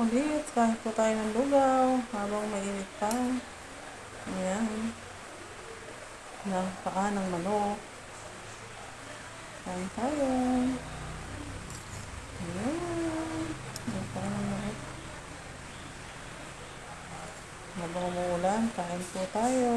kulit. Kain po tayo ng lugaw habang mainit pa. Ayan. Ng paa ng manok. Kain tayo. Ayan. Ng paa ng manok. Habang umuulan, kain po tayo.